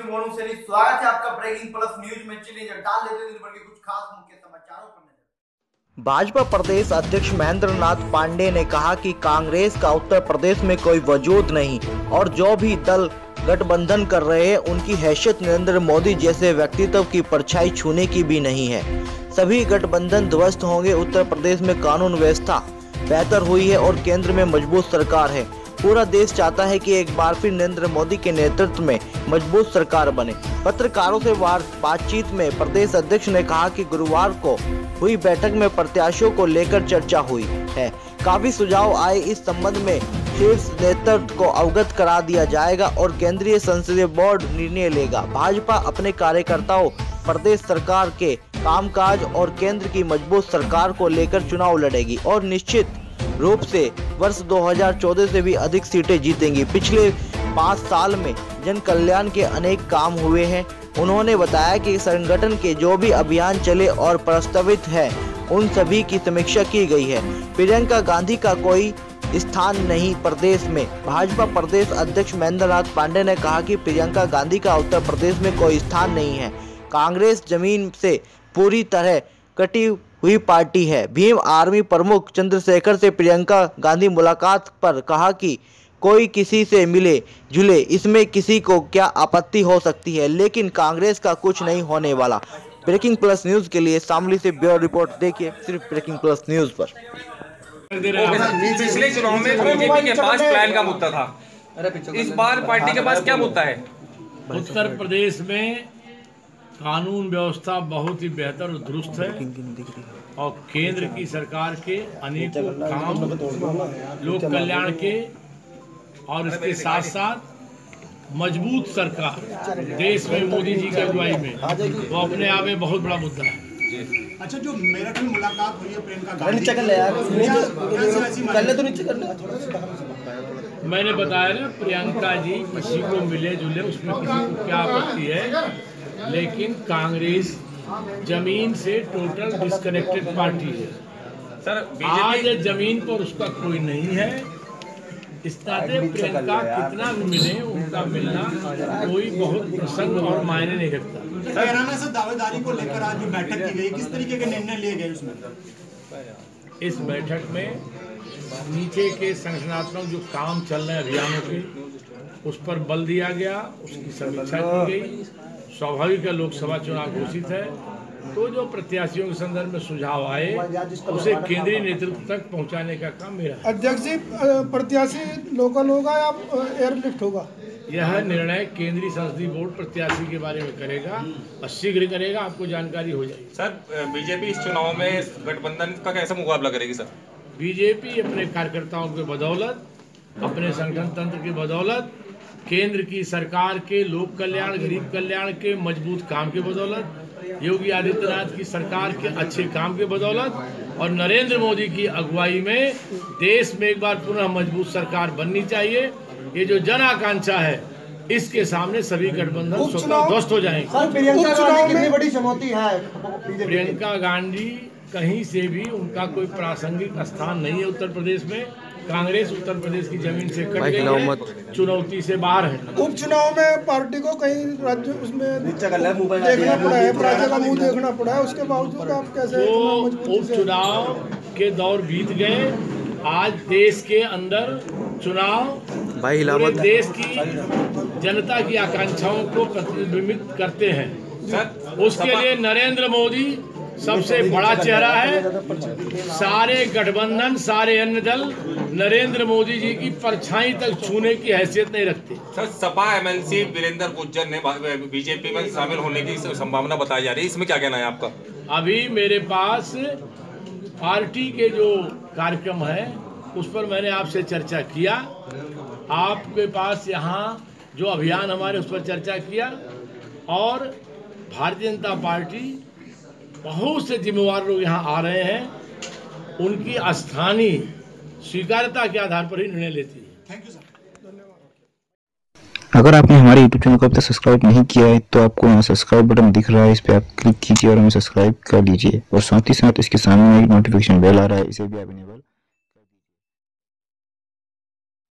स्वागत है आपका ब्रेकिंग प्लस न्यूज में। चलिए डाल लेते हैं दिन भर के कुछ खास मुख्य समाचारों पर नजर। भाजपा प्रदेश अध्यक्ष महेंद्र नाथ पांडे ने कहा कि कांग्रेस का उत्तर प्रदेश में कोई वजूद नहीं और जो भी दल गठबंधन कर रहे हैं उनकी हैसियत नरेंद्र मोदी जैसे व्यक्तित्व की परछाई छूने की भी नहीं है। सभी गठबंधन ध्वस्त होंगे। उत्तर प्रदेश में कानून व्यवस्था बेहतर हुई है और केंद्र में मजबूत सरकार है। पूरा देश चाहता है कि एक बार फिर नरेंद्र मोदी के नेतृत्व में मजबूत सरकार बने। पत्रकारों से बातचीत में प्रदेश अध्यक्ष ने कहा कि गुरुवार को हुई बैठक में प्रत्याशियों को लेकर चर्चा हुई है। काफी सुझाव आए। इस संबंध में शीर्ष नेतृत्व को अवगत करा दिया जाएगा और केंद्रीय संसदीय बोर्ड निर्णय लेगा। भाजपा अपने कार्यकर्ताओं, प्रदेश सरकार के कामकाज और केंद्र की मजबूत सरकार को लेकर चुनाव लड़ेगी और निश्चित रूप से वर्ष 2014 से भी अधिक सीटें जीतेंगी। पिछले 5 साल में जन कल्याण के अनेक काम हुए हैं। उन्होंने बताया कि संगठन के जो भी अभियान चले और प्रस्तावित है उन सभी की समीक्षा की गई है। प्रियंका गांधी का कोई स्थान नहीं प्रदेश में। भाजपा प्रदेश अध्यक्ष महेंद्र नाथ पांडे ने कहा कि प्रियंका गांधी का उत्तर प्रदेश में कोई स्थान नहीं है। कांग्रेस जमीन से पूरी तरह कटी हुई पार्टी है। भीम आर्मी प्रमुख चंद्रशेखर से प्रियंका गांधी मुलाकात पर कहा कि कोई किसी से मिले जुले इसमें किसी को क्या आपत्ति हो सकती है, लेकिन कांग्रेस का कुछ नहीं होने वाला। ब्रेकिंग प्लस न्यूज के लिए शामली से ब्यूरो रिपोर्ट देखिए सिर्फ ब्रेकिंग प्लस न्यूज पर। पिछले चुनाव में बीजेपी के पास प्लान का मुद्दा था, इस बार पार्टी के पास क्या मुद्दा है? उत्तर प्रदेश में कानून व्यवस्था बहुत ही बेहतर और दुरुस्त है और केंद्र की सरकार के अनेकों काम लोक कल्याण के और इसके साथ साथ मजबूत सरकार देश में मोदी जी की अगुवाई में वो अपने आप में बहुत बड़ा मुद्दा है। अच्छा, जो मेरठ में मुलाकात हुई है प्रियंका मैंने बताया ना, प्रियंका जी किसी को मिले जुले उसमें किसी को क्या आपत्ति है, लेकिन कांग्रेस जमीन से टोटल डिस्कनेक्टेड पार्टी है सर। आज जमीन पर उसका कोई नहीं है। इस नाते प्रियंका कितना भी मिले उनका मिलना कोई बहुत प्रसंग और मायने नहीं रखता। हरियाणा से दावेदारी को लेकर आज जो बैठक की गई, किस तरीके के निर्णय लिए गए उसमें? इस बैठक में नीचे के संगठनात्मक जो काम चल रहे हैं अभियानों के, उस पर बल दिया गया, उसकी समीक्षा की गई। स्वाभाविक है, लोकसभा चुनाव घोषित है, तो जो प्रत्याशियों के संदर्भ में सुझाव आए उसे केंद्रीय नेतृत्व तक पहुंचाने का काम मेरा है। अध्यक्ष जी, प्रत्याशी लोकल होगा या एयरलिफ्ट होगा? यह निर्णय केंद्रीय संसदीय बोर्ड प्रत्याशी के बारे में करेगा और शीघ्र करेगा, आपको जानकारी हो जाएगी। सर, बीजेपी इस चुनाव में गठबंधन का कैसा मुकाबला करेगी? सर, बीजेपी अपने कार्यकर्ताओं के बदौलत, अपने संगठन तंत्र की बदौलत, केंद्र की सरकार के लोक कल्याण, गरीब कल्याण के मजबूत काम के बदौलत, योगी आदित्यनाथ की सरकार के अच्छे काम के बदौलत और नरेंद्र मोदी की अगुवाई में देश में एक बार पुनः मजबूत सरकार बननी चाहिए। ये जो जन आकांक्षा है, इसके सामने सभी गठबंधन स्वतः ध्वस्त हो जाएंगे। प्रियंका गांधी कितनी बड़ी चुनौती है? प्रियंका गांधी कहीं से भी उनका कोई प्रासंगिक स्थान नहीं है उत्तर प्रदेश में। कांग्रेस उत्तर प्रदेश की जमीन से कट गई है, चुनौती से बाहर है। उपचुनाव में पार्टी को कहीं राज्य उसमें देखना पड़ा है, राज्य का मुंह देखना पड़ा है, उसके बावजूद आप कैसे? तो उपचुनाव के दौर बीत गए। आज देश के अंदर चुनाव पूरे देश की जनता की आकांक्षाओं को प्रतिबिंबित करते हैं। उसके लिए नरेंद्र मोदी सबसे बड़ा चेहरा है। सारे गठबंधन, सारे अन्य दल नरेंद्र मोदी जी की परछाई तक छूने की हैसियत नहीं रखते। सर, सपा एमएलसी वीरेंद्र गुज्जर ने बीजेपी में शामिल होने की संभावना बताई जा रही है, इसमें क्या कहना है आपका? अभी मेरे पास पार्टी के जो कार्यक्रम है उस पर मैंने आपसे चर्चा किया। आपके पास यहाँ जो अभियान हमारे उस पर चर्चा किया और भारतीय जनता पार्टी बहुत से जिम्मेवार लोग यहाँ आ रहे हैं, उनकी स्थानीय स्वीकार्यता के आधार पर ही निर्णय लेती है। थैंक यू सर, धन्यवाद। अगर आपने हमारे YouTube चैनल को अब तक सब्सक्राइब नहीं किया है तो आपको यहाँ सब्सक्राइब बटन दिख रहा है, इस पर आप क्लिक कीजिए और हमें सब्सक्राइब कर लीजिए और साथ ही साथ इसके सामने एक नोटिफिकेशन बेल आ रहा है, इसे भी आप इनेबल